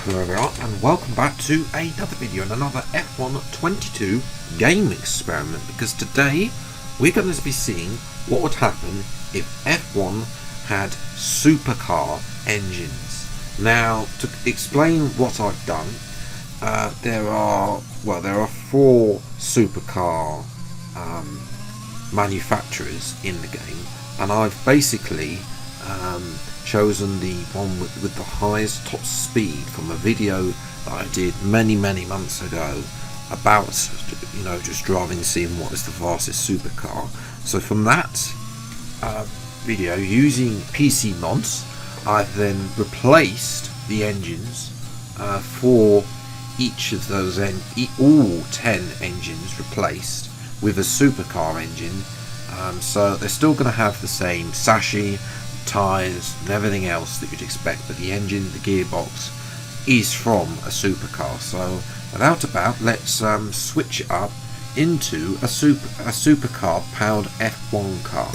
Hello everyone and welcome back to another video and another F1 22 game experiment, because today we're going to be seeing what would happen if F1 had supercar engines. Now, to explain what I've done, there are four supercar manufacturers in the game, and I've basically chosen the one with the highest top speed from a video that I did many months ago about, just driving, seeing what is the fastest supercar. So from that video, using PC mods, I've then replaced the engines for each of those, all 10 engines replaced with a supercar engine. So they're still going to have the same chassis, tyres and everything else that you'd expect, but the engine, the gearbox is from a supercar. So without a doubt, let's switch it up into a supercar powered F1 car.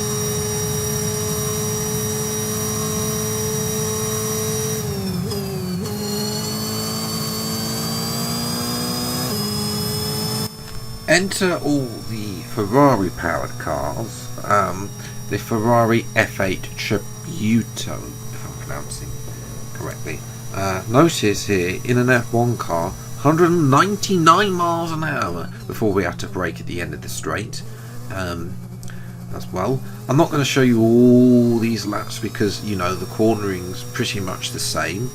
Enter all the Ferrari powered cars, the Ferrari F8 Tributo, if I'm pronouncing correctly. Notice here, in an F1 car, 199 miles an hour before we have to brake at the end of the straight as well. I'm not going to show you all these laps because the cornering's pretty much the same.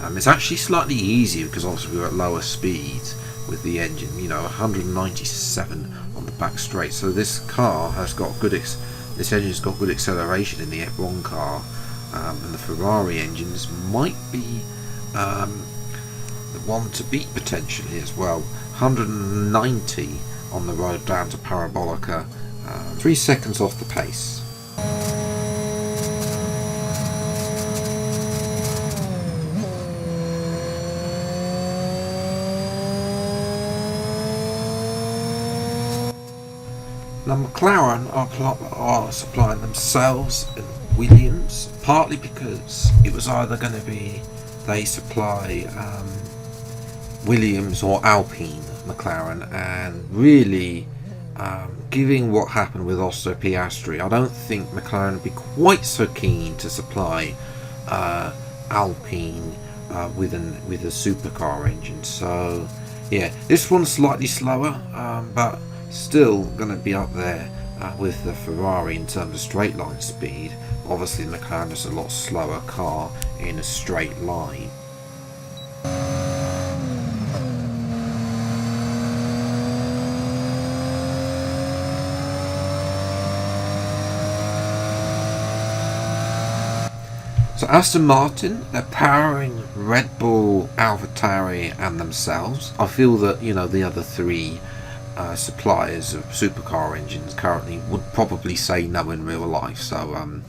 It's actually slightly easier because obviously we're at lower speeds with the engine, 197 on the back straight. So this car has got this engine's got good acceleration in the F1 car, and the Ferrari engines might be the one to beat potentially as well. 190 on the road down to Parabolica, 3 seconds off the pace. Now McLaren are supplying themselves and Williams, partly because it was either going to be they supply Williams or Alpine McLaren, and really given what happened with Oscar Piastri, I don't think McLaren would be quite so keen to supply Alpine with a supercar engine. So yeah, this one's slightly slower, but still going to be up there with the Ferrari in terms of straight line speed. Obviously the McLaren is a lot slower car in a straight line. So Aston Martin, they're powering Red Bull, AlphaTauri and themselves. I feel that the other three suppliers of supercar engines currently would probably say no in real life, so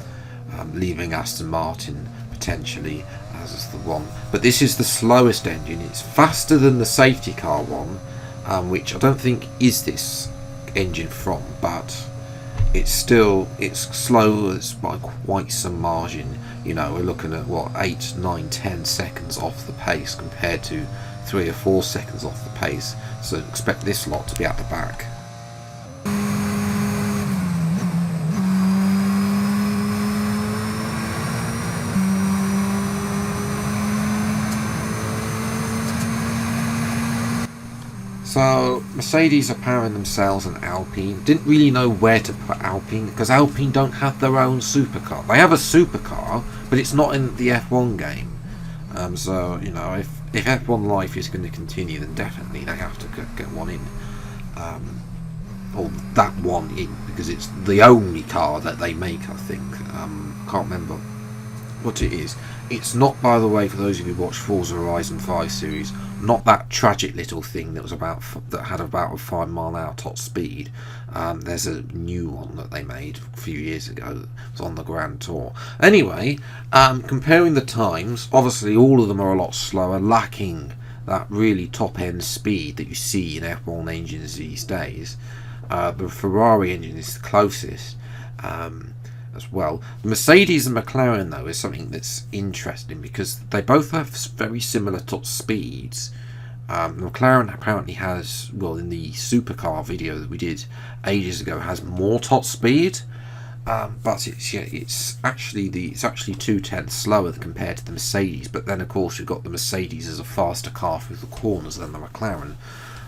leaving Aston Martin potentially as the one. But this is the slowest engine. It's faster than the safety car one, which I don't think is this engine from, but it's slow by quite some margin. We're looking at what, 8, 9, 10 seconds off the pace compared to 3 or 4 seconds off the pace, so expect this lot to be at the back. So Mercedes are powering themselves and Alpine. Didn't really know where to put Alpine because Alpine don't have their own supercar. They have a supercar, but it's not in the F1 game. So if F1 life is going to continue, then definitely they have to get one in, or that one in, because it's the only car that they make, I think. Can't remember what it is. It's not, by the way, for those of you who watch Forza Horizon 5 series, not that tragic little thing that had about a 5 mile an hour top speed. There's a new one that they made a few years ago that was on the Grand Tour. Anyway, comparing the times, obviously all of them are a lot slower, lacking that really top end speed that you see in F1 engines these days. The Ferrari engine is the closest. as well. The Mercedes and McLaren, though, is something that's interesting because they both have very similar top speeds. McLaren apparently has, well, in the Supercar video that we did ages ago, has more top speed, but it's actually 2/10 slower compared to the Mercedes. But then, of course, you've got the Mercedes as a faster car through the corners than the McLaren.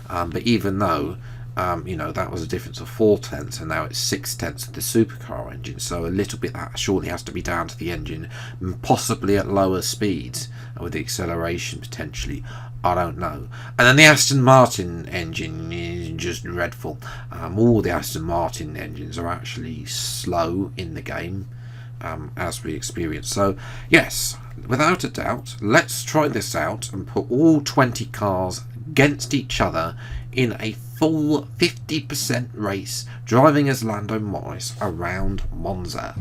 But even though that was a difference of 4/10, and now it's 6/10 of the supercar engine, so a little bit that surely has to be down to the engine, possibly at lower speeds with the acceleration potentially. I don't know. And then the Aston Martin engine is just dreadful. All the Aston Martin engines are actually slow in the game, as we experience. So yes, without a doubt, let's try this out and put all 20 cars against each other in a full 50% race, driving as Lando Norris around Monza.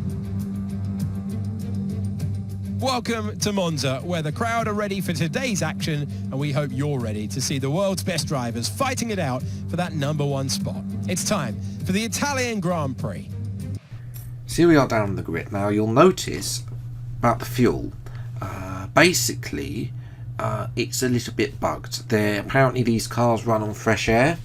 Welcome to Monza, where the crowd are ready for today's action, and we hope you're ready to see the world's best drivers fighting it out for that -- 1 spot. It's time for the Italian Grand Prix. So here we are down the grid. Now you'll notice about the fuel, basically it's a little bit bugged. Apparently these cars run on fresh air.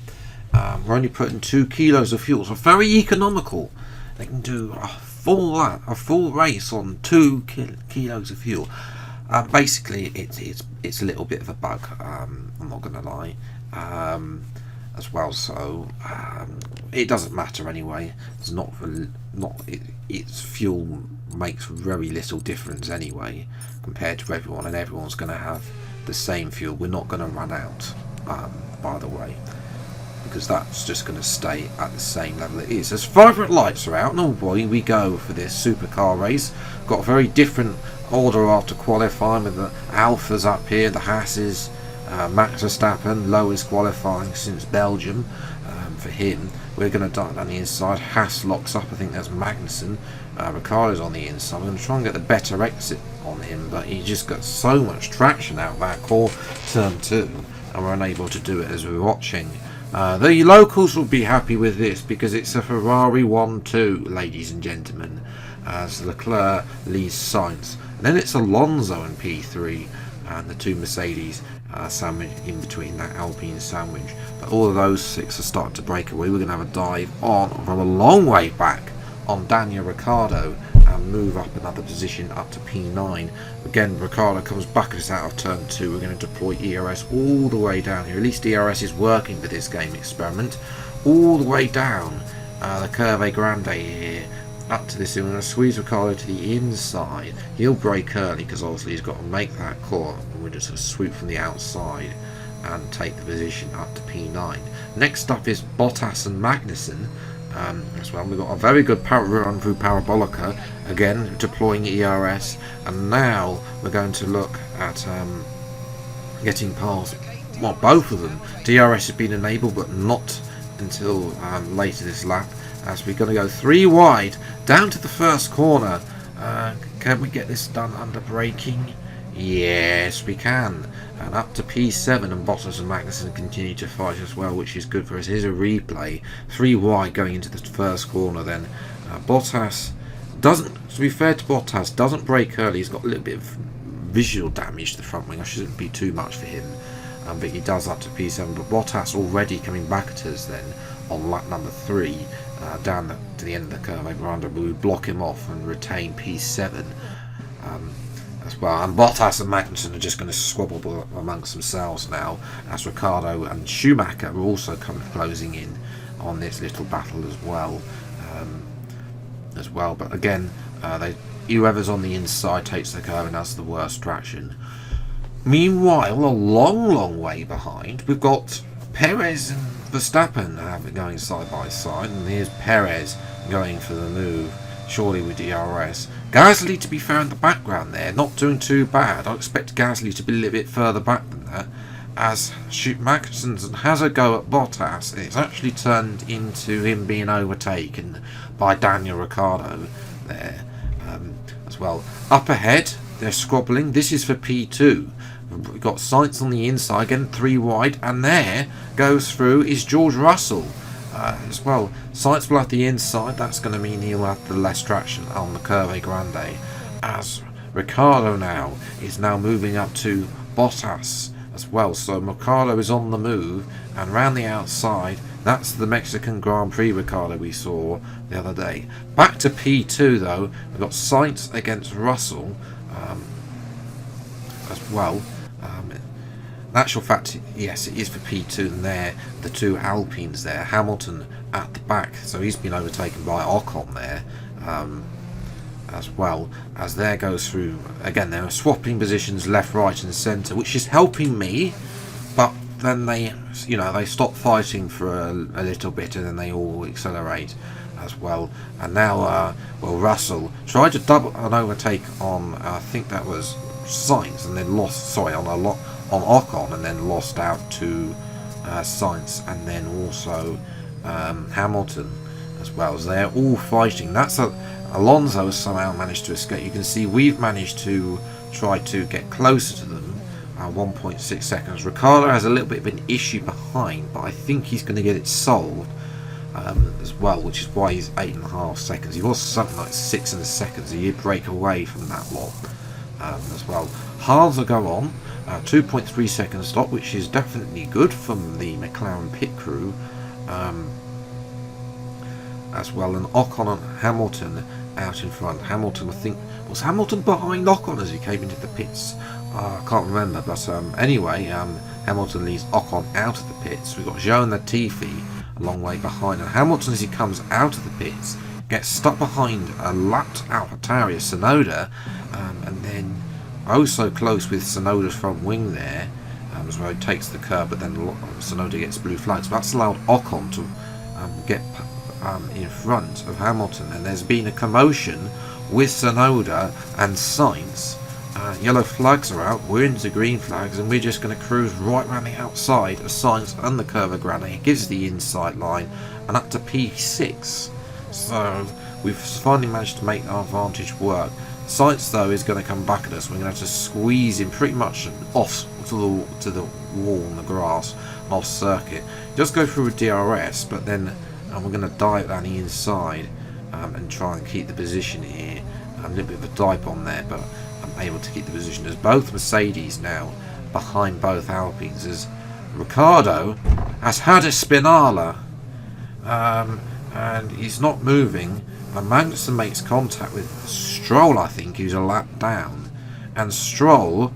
We're only putting 2 kilos of fuel, so very economical. They can do a full race on 2 kilos of fuel. Basically, it's a little bit of a bug. I'm not going to lie, as well. So it doesn't matter anyway. It's its fuel makes very little difference anyway compared to everyone, and everyone's going to have the same fuel. We're not going to run out, by the way, because that's just going to stay at the same level it is. As vibrant lights are out, and away we go for this supercar race. Got a very different order after qualifying, with the Alphas up here, the Hasses, Max Verstappen, lowest qualifying since Belgium. For him, we're going to dart down the inside. Haas locks up, I think that's Magnussen. Ricciardo's on the inside. I'm going to try and get the better exit on him, but he just got so much traction out that turn 2, and we're unable to do it as we're watching. The locals will be happy with this because it's a Ferrari 1-2, ladies and gentlemen, as Leclerc leads Sainz. And then it's Alonso in P3, and the 2 Mercedes sandwiched in between that Alpine sandwich. But all of those 6 are starting to break away. We're going to have a dive on from a long way back on Daniel Ricciardo and move up another position up to P9. Again, Ricciardo comes back at us out of turn 2. We're going to deploy ERS all the way down here. At least ERS is working for this game experiment. All the way down the Curve Grande here up to this. We're going to squeeze Ricciardo to the inside. He'll brake early because obviously he's got to make that call, and we're just going to swoop from the outside and take the position up to P9. Next up is Bottas and Magnussen. As well, we've got a very good run through Parabolica, again deploying ERS, and now we're going to look at getting past, well, both of them. DRS has been enabled, but not until later this lap, as we're going to go 3 wide down to the first corner. Can we get this done under braking? Yes, we can. And up to P7, and Bottas and Magnussen continue to fight as well, which is good for us. Here's a replay. 3 wide going into the first corner then. Bottas doesn't, to be fair to Bottas, doesn't brake early. He's got a little bit of visual damage to the front wing. I shouldn't be too much for him. But he does up to P7. But Bottas already coming back at us then on lap number 3, down to the end of the Curve Grande. We block him off and retain P7. As well, and Bottas and Magnussen are just going to squabble amongst themselves now, as Ricciardo and Schumacher are also closing in on this little battle as well. But again, whoever's on the inside takes the curve and has the worst traction. Meanwhile, a long way behind, we've got Perez and Verstappen going side by side, and here's Perez going for the move, surely with DRS. Gasly, to be fair, in the background there, not doing too bad. I expect Gasly to be a little bit further back than that. As Magnussen has a go at Bottas, it's actually turned into him being overtaken by Daniel Ricciardo there as well. Up ahead, they're squabbling. This is for P2. We've got Sainz on the inside, getting 3 wide, and there goes through is George Russell. as well. Sainz will have the inside. That's going to mean he'll have the less traction on the Curve Grande, as Ricciardo now is now moving up to Bottas as well. So Ricciardo is on the move, and round the outside, that's the Mexican Grand Prix Ricciardo we saw the other day. Back to P2 though, we've got Sainz against Russell as well. In actual fact, yes, it is for P2, and there, the two Alpines there, Hamilton at the back, so he's been overtaken by Ocon there, as well, as there goes through, again, they're swapping positions left, right and centre, which is helping me, but then they, they stop fighting for a little bit, and then they all accelerate as well. And now, Russell tried to double an overtake on, I think that was Sainz, and then lost, on Ocon, and then lost out to Sainz, and then also Hamilton as well. As they're all fighting. That's Alonso has somehow managed to escape. You can see we've managed to try to get closer to them. 1.6 seconds. Ricciardo has a little bit of an issue behind, but I think he's going to get it solved as well, which is why he's 8.5 seconds. He was something like 6 seconds. He did break away from that lot as well. Haas will go on. 2.3 second stop, which is definitely good from the McLaren pit crew as well. And Ocon and Hamilton out in front. Hamilton, I think, was Hamilton behind Ocon as he came into the pits? I can't remember, but anyway, Hamilton leaves Ocon out of the pits. We've got Joe Latifi a long way behind, and Hamilton, as he comes out of the pits, gets stuck behind a lapped AlphaTauri Sonoda, and then so close with Sonoda's front wing there, as well, it takes the curb, but then Sonoda gets blue flags. But that's allowed Ocon to get in front of Hamilton, and there's been a commotion with Sonoda and Sainz. Yellow flags are out, we're into green flags, and we're just going to cruise right around the outside of Sainz and the Curva Grande. It gives the inside line and up to P6. So we've finally managed to make our advantage work. Sainz though is going to come back at us. We're going to have to squeeze him pretty much off to the wall and the grass, off circuit. He does go through a DRS, but then we're going to dive down the inside and try and keep the position here. A little bit of a dive on there, but I'm able to keep the position. There's both Mercedes now behind both Alpines, as Ricciardo has had a Spinala and he's not moving. And Magnussen makes contact with Stroll, I think, who's a lap down, and Stroll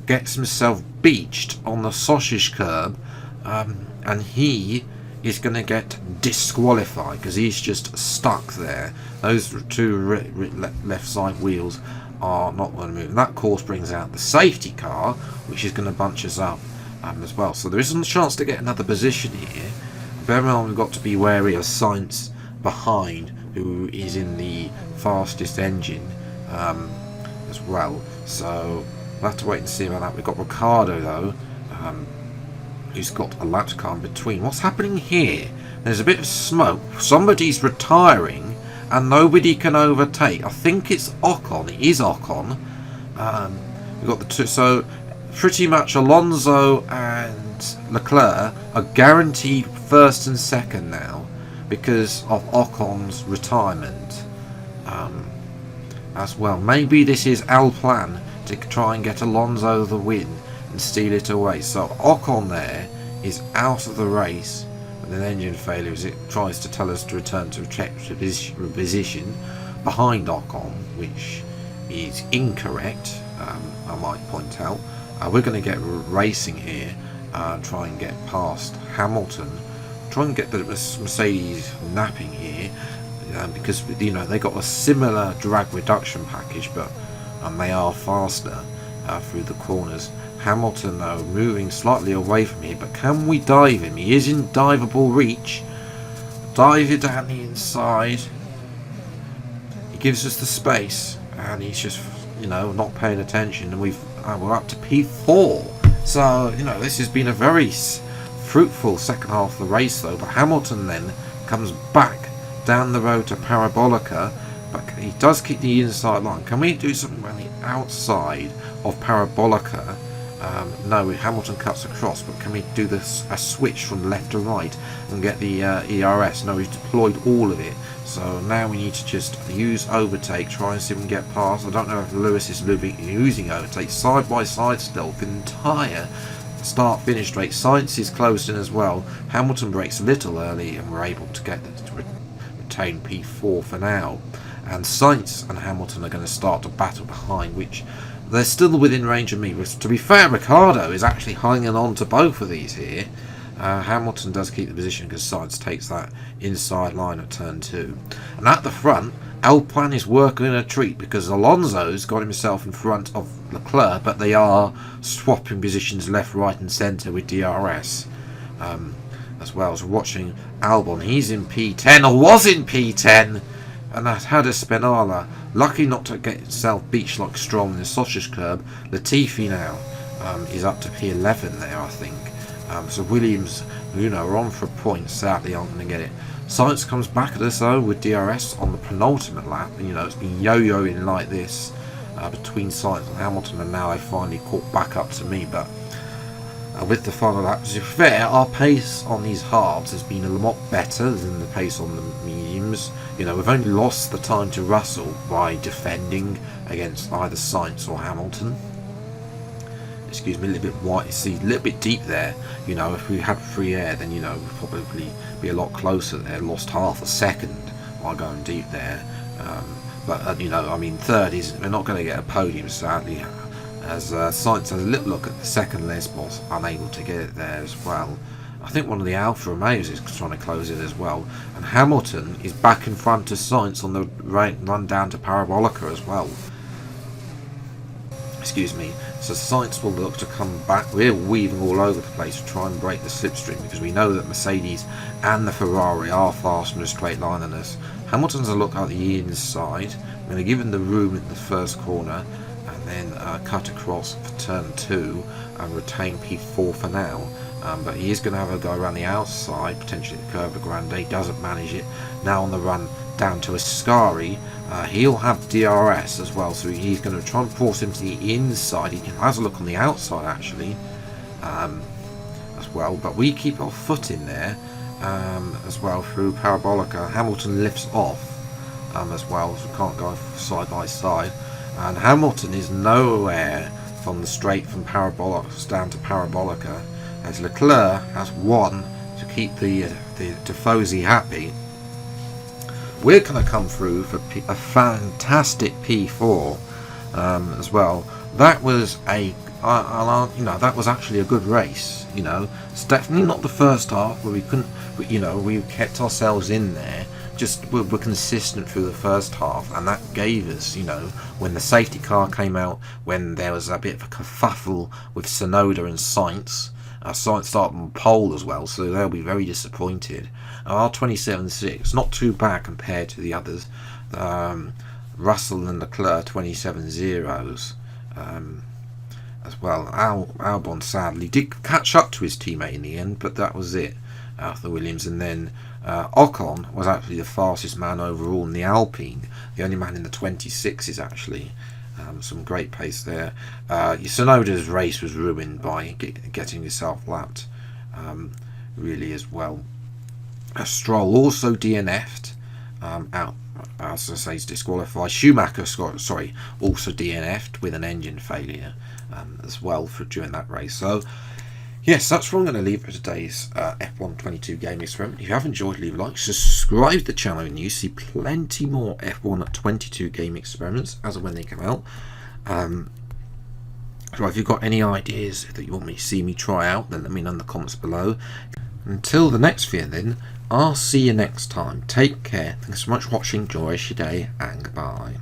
gets himself beached on the sausage curb, and he is going to get disqualified because he's just stuck there. Those two left side wheels are not going to move. And that, of course, brings out the safety car, which is going to bunch us up as well. So there isn't a chance to get another position here. Bear in mind, we've got to be wary of Sainz behind, who is in the fastest engine as well. So we'll have to wait and see about that. We've got Ricciardo though, who's got a lap car in between. What's happening here? There's a bit of smoke. Somebody's retiring and nobody can overtake. I think it's Ocon. It is Ocon. We've got the two. So pretty much Alonso and Leclerc are guaranteed first and second now, because of Ocon's retirement as well. Maybe this is Al's plan to try and get Alonso the win and steal it away. So Ocon there is out of the race with an engine failure as it tries to tell us to return to check position behind Ocon, which is incorrect, I might point out. We're going to get racing here, try and get past Hamilton, try and get the Mercedes napping here, because they got a similar drag reduction package, but they are faster through the corners. Hamilton though moving slightly away from here, but can we dive him? He is in diveable reach. Dive it down the inside. He gives us the space, and he's just not paying attention, and we're up to P4. So this has been a very fruitful second half of the race though. But Hamilton then comes back down the road to Parabolica, but he does keep the inside line. Can we do something around the outside of Parabolica No, Hamilton cuts across, but can we do this a switch from left to right and get the ERS? No, we've deployed all of it. So now we need to just use overtake, try and see if we can get past. I don't know if Lewis is using overtake. Side by side still, the entire start-finish straight. Sainz is closed in as well. Hamilton breaks a little early, and we're able to get to retain P4 for now. And Sainz and Hamilton are going to start to battle behind, which they're still within range of me. To be fair, Ricciardo is actually hanging on to both of these here. Hamilton does keep the position because Sainz takes that inside line at turn 2. And at the front, Alpine is working a treat because Alonso's got himself in front of Leclerc, but they are swapping positions left, right and centre with DRS as well. So watching Albon, he's in P10, or was in P10, and that had a Spinala. Lucky not to get himself beached like Stroll in the sausage curb. Latifi now is up to P11 there, I think. So Williams, are on for a point. Sadly, aren't going to get it. Sainz comes back at us though with DRS on the penultimate lap. And, it's been yo-yoing like this between Sainz and Hamilton, and now they finally caught back up to me. But with the final lap, to be fair, our pace on these halves has been a lot better than the pace on the mediums. We've only lost the time to Russell by defending against either Sainz or Hamilton. Excuse me, a little bit wide, see, a little bit deep there. If we had free air, then we'd probably be a lot closer there. Lost half a second while going deep there. But third is, we're not going to get a podium sadly, as Sainz has a little look at the second Lesbos, unable to get it there as well. I think one of the Alfa Romeos is trying to close it as well, and Hamilton is back in front of Sainz on the run down to Parabolica as well. Excuse me. So Sainz will look to come back. We're weaving all over the place to try and break the slipstream because we know that Mercedes and the Ferrari are faster in a straight line than us. Hamilton's a look at the inside. I'm going to give him the room in the first corner and then cut across for turn 2 and retain P4 for now. But he is going to have a go around the outside, potentially the Curva Grande. He doesn't manage it. Now on the run down to Ascari, he'll have DRS as well, so he's going to try and force him to the inside. He has a look on the outside actually as well, but we keep our foot in there as well through Parabolica. Hamilton lifts off as well, so we can't go side by side, and Hamilton is nowhere from the straight from Parabolica down to Parabolica, as Leclerc has won to keep the Tifosi happy. We're going to come through for a fantastic P4 as well. That was that was actually a good race. It's definitely not the first half where we couldn't, but we kept ourselves in there. Just we're consistent through the first half, and that gave us, when the safety car came out, when there was a bit of a kerfuffle with Tsunoda and Sainz. Sainz started on pole as well, so they'll be very disappointed. Our 27.6, not too bad compared to the others. Russell and Leclerc 27.0s as well. Albon sadly did catch up to his teammate in the end, but that was it. Arthur Williams, and then Ocon was actually the fastest man overall in the Alpine, the only man in the 26s actually. Some great pace there. Tsunoda's race was ruined by getting himself lapped really as well. Stroll also DNF'd out, as I say, he's disqualified. Schumacher also DNF'd with an engine failure as well during that race. So yes, that's where I'm going to leave for today's F1 22 game experiment. If you have enjoyed, leave a like, subscribe to the channel, and you see plenty more F1 22 game experiments as and when they come out. So if you've got any ideas that you want me to see me try out, then let me know in the comments below. Until the next video then, I'll see you next time. Take care. Thanks so much for watching. Enjoy your day, and goodbye.